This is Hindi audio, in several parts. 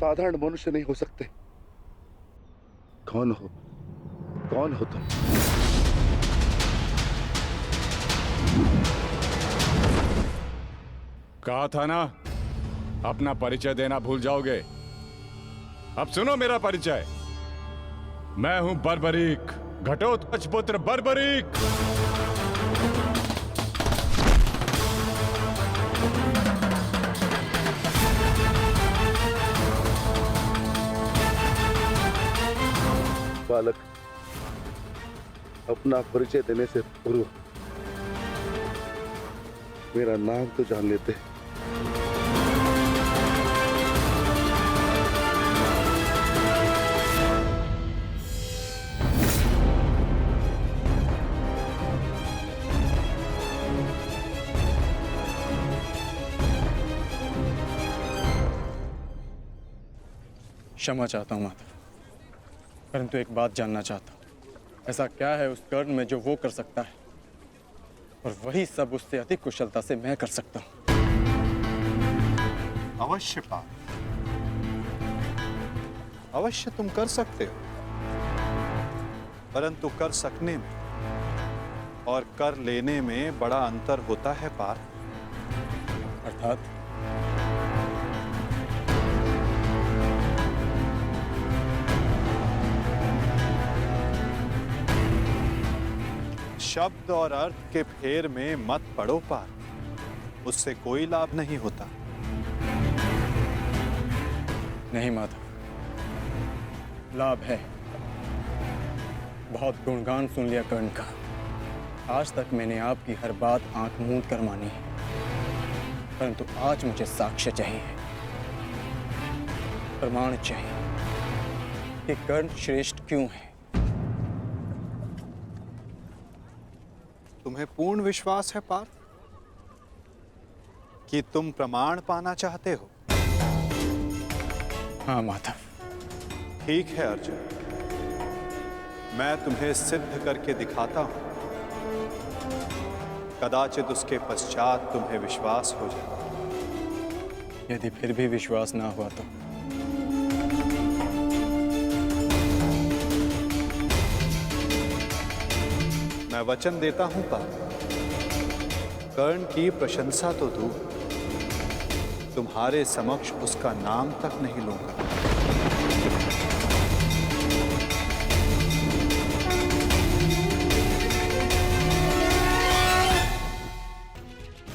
साधारण मनुष्य नहीं हो सकते। कौन हो? कौन हो तुम? कहा था ना, अपना परिचय देना भूल जाओगे। अब सुनो मेरा परिचय। मैं हूं बर्बरीक, घटोत्कच पुत्र बर्बरीक। बालक, अपना परिचय देने से पूर्व मेरा नाम तो जान लेते। क्षमा चाहता हूं माता, परंतु एक बात जानना चाहता हूं। ऐसा क्या है उस कर्ण में जो वो कर सकता है और वही सब उससे अधिक कुशलता से मैं कर सकता हूं? अवश्य पार्थ, अवश्य तुम कर सकते हो, परंतु कर सकने में और कर लेने में बड़ा अंतर होता है पार्थ। अर्थात शब्द और अर्थ के फेर में मत पड़ो पार्थ, उससे कोई लाभ नहीं होता। नहीं माता, लाभ है। बहुत गुणगान सुन लिया कर्ण का। आज तक मैंने आपकी हर बात आंख मूंद कर मानी है, परंतु आज मुझे साक्ष्य चाहिए, प्रमाण चाहिए कि कर्ण श्रेष्ठ क्यों है। तुम्हें पूर्ण विश्वास है पार्थ कि तुम प्रमाण पाना चाहते हो? हाँ माता। ठीक है अर्जुन, मैं तुम्हें सिद्ध करके दिखाता हूं। कदाचित उसके पश्चात तुम्हें विश्वास हो जाए। यदि फिर भी विश्वास ना हुआ तो? मैं वचन देता हूं पार्थ, कर्ण की प्रशंसा तो दूर, तुम्हारे समक्ष उसका नाम तक नहीं लूंगा।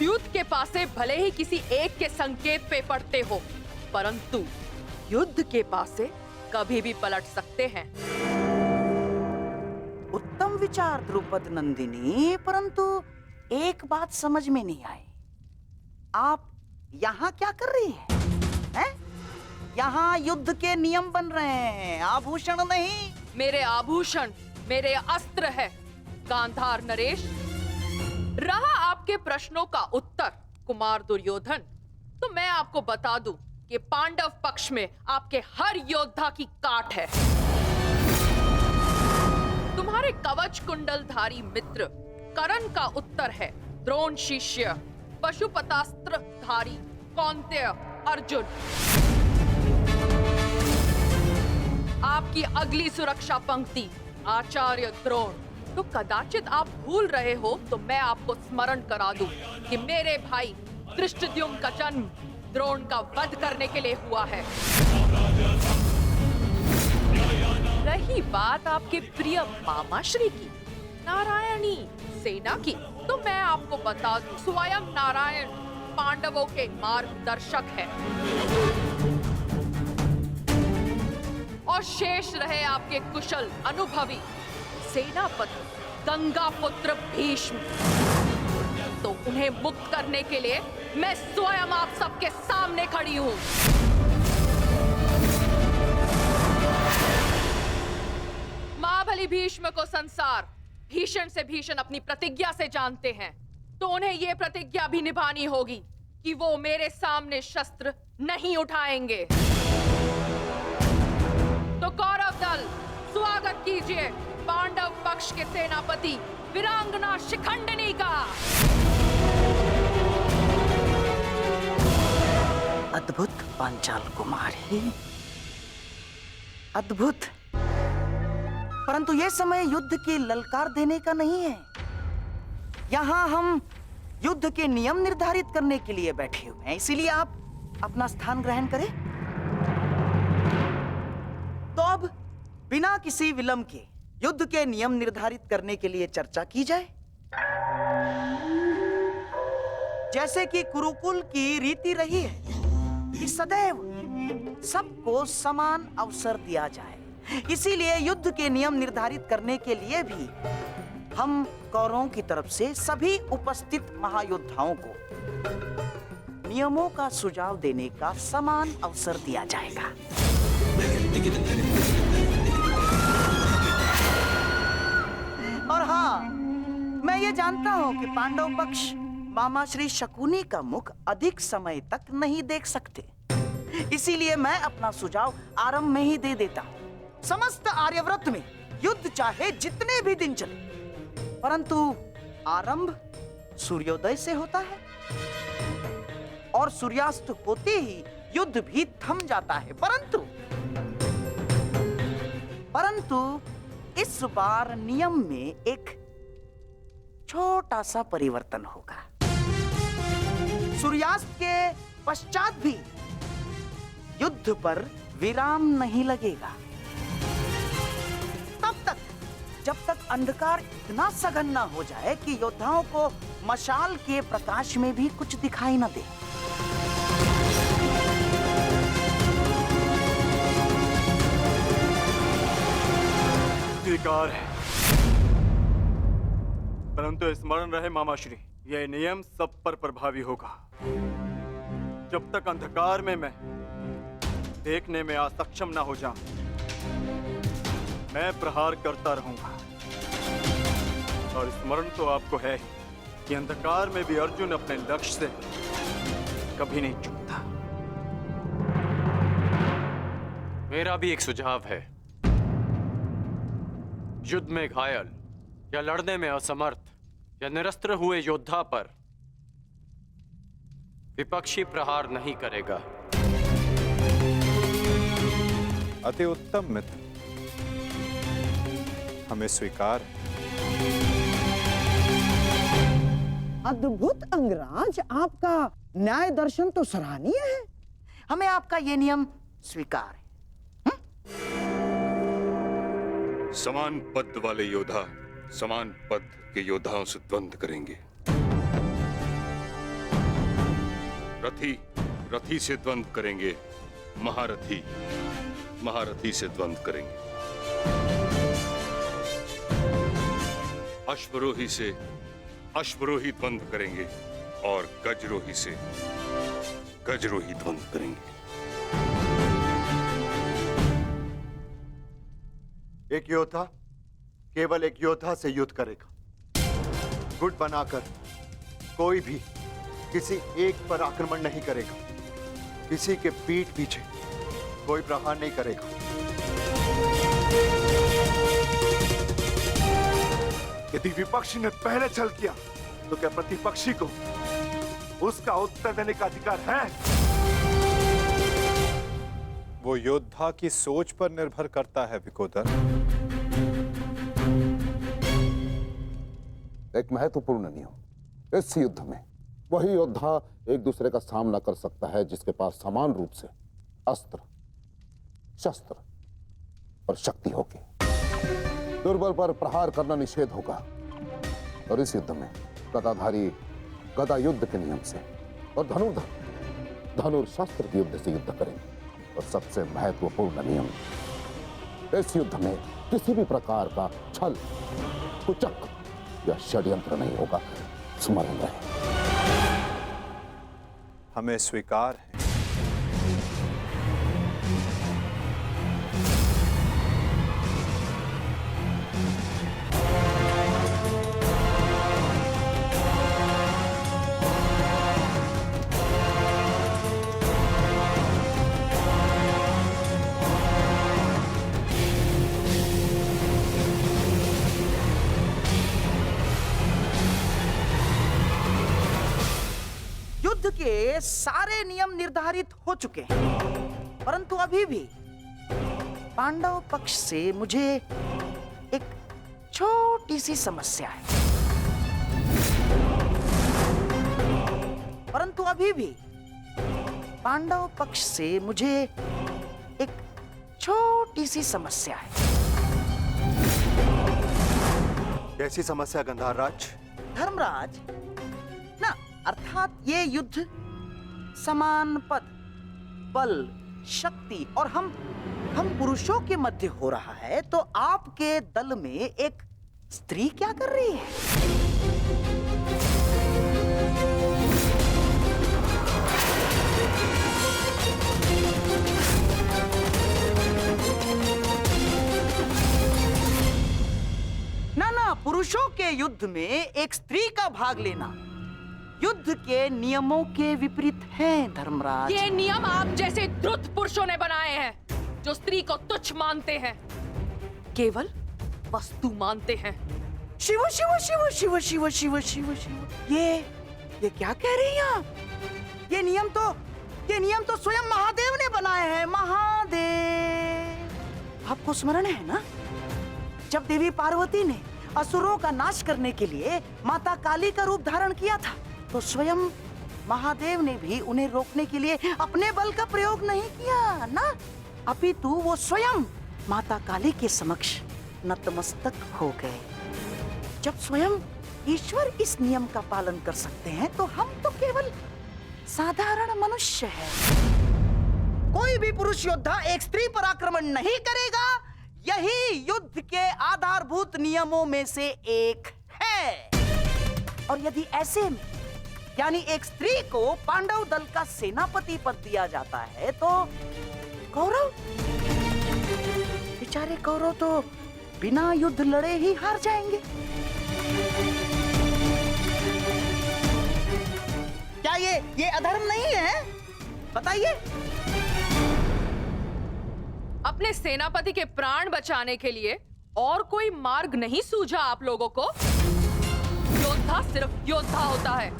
युद्ध के पासे भले ही किसी एक के संकेत पे पड़ते हो, परंतु युद्ध के पासे कभी भी पलट सकते हैं। उत्तम विचार द्रुपद नंदिनी, परंतु एक बात समझ में नहीं आई। आप यहाँ क्या कर रही हैं? यहाँ युद्ध के नियम बन रहे हैं, आभूषण नहीं। मेरे आभूषण मेरे अस्त्र है गांधार नरेश। रहा आपके प्रश्नों का उत्तर कुमार दुर्योधन, तो मैं आपको बता दूं कि पांडव पक्ष में आपके हर योद्धा की काट है। तुम्हारे कवच कुंडलधारी मित्र कर्ण का उत्तर है द्रोण शिष्य पशुपतास्त्र धारी कौन्तेय अर्जुन। आपकी अगली सुरक्षा पंक्ति आचार्य द्रोण। तो कदाचित आप भूल रहे हो तो मैं आपको स्मरण करा दूं कि मेरे भाई धृष्टद्युम्न का जन्म द्रोण का वध करने के लिए हुआ है। रही बात आपके प्रिय मामाश्री की, नारायणी सेना की, तो मैं आपको बता दूं स्वयं नारायण पांडवों के मार्गदर्शक है। और शेष रहे आपके कुशल अनुभवी सेनापति गंगा पुत्र भीष्म, तो उन्हें मुक्त करने के लिए मैं स्वयं आप सबके सामने खड़ी हूं। महाबली भीष्म को संसार भीषण से भीषण अपनी प्रतिज्ञा से जानते हैं, तो उन्हें यह प्रतिज्ञा भी निभानी होगी कि वो मेरे सामने शस्त्र नहीं उठाएंगे। तो कौरव दल स्वागत कीजिए पांडव पक्ष के सेनापति वीरांगना शिखंडिनी का। अद्भुत पांचाल कुमारी, अद्भुत। परंतु यह समय युद्ध की ललकार देने का नहीं है। यहां हम युद्ध के नियम निर्धारित करने के लिए बैठे हुए हैं, इसीलिए आप अपना स्थान ग्रहण करें। तो अब बिना किसी विलंब के युद्ध के नियम निर्धारित करने के लिए चर्चा की जाए। जैसे कि कुरुकुल की रीति रही है कि सदैव सबको समान अवसर दिया जाए, इसीलिए युद्ध के नियम निर्धारित करने के लिए भी हम कौरवों की तरफ से सभी उपस्थित महायोद्धाओं को नियमों का सुझाव देने का समान अवसर दिया जाएगा। और हाँ, मैं ये जानता हूं कि पांडव पक्ष मामा श्री शकुनी का मुख अधिक समय तक नहीं देख सकते, इसीलिए मैं अपना सुझाव आरंभ में ही दे देता हूं। समस्त आर्यव्रत में युद्ध चाहे जितने भी दिन चले, परंतु आरंभ सूर्योदय से होता है और सूर्यास्त होते ही युद्ध भी थम जाता है। परंतु इस बार नियम में एक छोटा सा परिवर्तन होगा। सूर्यास्त के पश्चात भी युद्ध पर विराम नहीं लगेगा, तब तक जब तक अंधकार इतना सघन न हो जाए कि योद्धाओं को मशाल के प्रकाश में भी कुछ दिखाई न दे। स्वीकार है, परंतु स्मरण रहे मामाश्री, यह नियम सब पर प्रभावी होगा। जब तक अंधकार में मैं देखने में असक्षम ना हो जाऊं, मैं प्रहार करता रहूंगा। और स्मरण तो आपको है ही कि अंधकार में भी अर्जुन अपने लक्ष्य से कभी नहीं चूकता। मेरा भी एक सुझाव है। युद्ध में घायल या लड़ने में असमर्थ या निरस्त्र हुए योद्धा पर विपक्षी प्रहार नहीं करेगा। अति उत्तम मित्र, हमें स्वीकार है। अद्भुत अंगराज, आपका न्याय दर्शन तो सराहनीय है। हमें आपका ये नियम स्वीकार है। समान पद वाले योद्धा समान पद के योद्धाओं से द्वंद्व करेंगे। रथी रथी से द्वंद्व करेंगे, महारथी महारथी से द्वंद्व करेंगे, अश्वरोही से अश्वरोही द्वंद्व करेंगे और गजरोही से गजरोही द्वंद्व करेंगे। एक योद्धा केवल एक योद्धा से युद्ध करेगा। गुट बनाकर कोई भी किसी एक पर आक्रमण नहीं करेगा, किसी के पीठ पीछे कोई प्रहार नहीं करेगा। यदि विपक्षी ने पहले छल किया तो क्या प्रतिपक्षी को उसका उत्तर देने का अधिकार है? वो योद्धा की सोच पर निर्भर करता है विकोदर। एक महत्वपूर्ण नियम, इस युद्ध में वही योद्धा एक दूसरे का सामना कर सकता है जिसके पास समान रूप से अस्त्र, शस्त्र और शक्ति होगी। दुर्बल पर प्रहार करना निषेध होगा। और इस युद्ध में गदाधारी गदा युद्ध के नियम से और धनुर्धर धनुर्शस्त्र के युद्ध से युद्ध करेंगे। और सबसे महत्वपूर्ण नियम, इस युद्ध में किसी भी प्रकार का छल, कुचक या षड्यंत्र नहीं होगा। स्मरण रहे। हमें स्वीकार है। युद्ध के सारे नियम निर्धारित हो चुके हैं, परंतु अभी भी पांडव पक्ष से मुझे एक छोटी सी समस्या है, परंतु अभी भी पांडव पक्ष से मुझे एक छोटी सी समस्या है। कैसी समस्या गंधारराज? धर्मराज ना, अर्थात ये युद्ध समान पद, बल, शक्ति और हम पुरुषों के मध्य हो रहा है, तो आपके दल में एक स्त्री क्या कर रही है? ना, पुरुषों के युद्ध में एक स्त्री का भाग लेना युद्ध के नियमों के विपरीत है धर्मराज। ये नियम आप जैसे द्रुत पुरुषों ने बनाए हैं, जो स्त्री को तुच्छ मानते हैं, केवल वस्तु मानते हैं। शिव शिव शिव शिव शिव शिव शिव शिव, ये क्या कह रही हैं आप? ये नियम तो स्वयं महादेव ने बनाए हैं। महादेव, आपको स्मरण है ना, जब देवी पार्वती ने असुरों का नाश करने के लिए माता काली का रूप धारण किया था, तो स्वयं महादेव ने भी उन्हें रोकने के लिए अपने बल का प्रयोग नहीं किया ना, अपितु वो स्वयं माता काली के समक्ष नतमस्तक हो गए। जब स्वयं ईश्वर इस नियम का पालन कर सकते हैं, तो हम तो केवल साधारण मनुष्य हैं। कोई भी पुरुष योद्धा एक स्त्री पर आक्रमण नहीं करेगा, यही युद्ध के आधारभूत नियमों में से एक है। और यदि ऐसे में यानी एक स्त्री को पांडव दल का सेनापति पद दिया जाता है, तो कौरव, बेचारे कौरव तो बिना युद्ध लड़े ही हार जाएंगे। क्या ये अधर्म नहीं है? बताइए। अपने सेनापति के प्राण बचाने के लिए और कोई मार्ग नहीं सूझा आप लोगों को? योद्धा सिर्फ योद्धा होता है,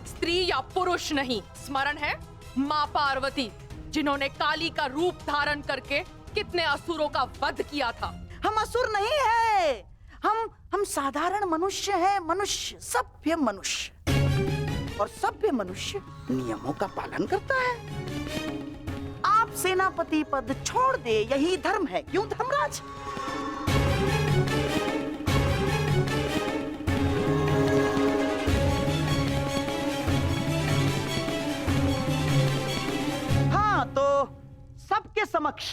स्त्री या पुरुष नहीं। स्मरण है मां पार्वती, जिन्होंने काली का रूप धारण करके कितने असुरों का वध किया था। हम असुर नहीं है, हम साधारण मनुष्य हैं, मनुष्य, सभ्य मनुष्य। और सभ्य मनुष्य नियमों का पालन करता है। आप सेनापति पद छोड़ दे, यही धर्म है। क्यों धर्मराज? हाँ, तो सबके समक्ष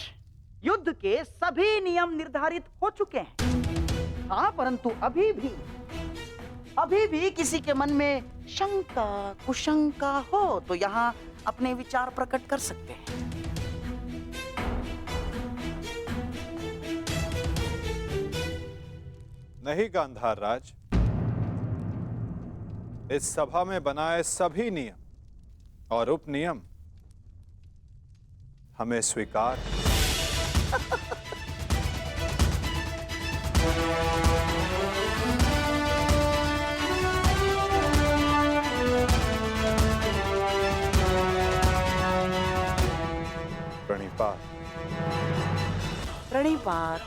युद्ध के सभी नियम निर्धारित हो चुके हैं। हाँ, परंतु अभी भी किसी के मन में शंका कुशंका हो तो यहाँ अपने विचार प्रकट कर सकते हैं। नहीं गांधारराज, इस सभा में बनाए सभी नियम और उपनियम हमें स्वीकार। प्रणिपात। प्रणिपात।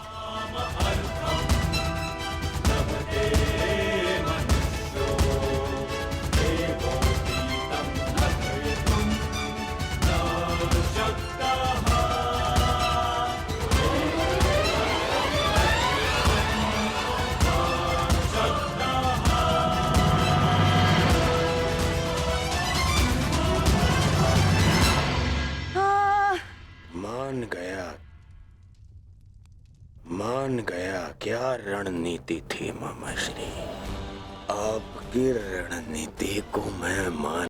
मान गया क्या रणनीति थी मामाश्री। आपकी रणनीति को मैं मान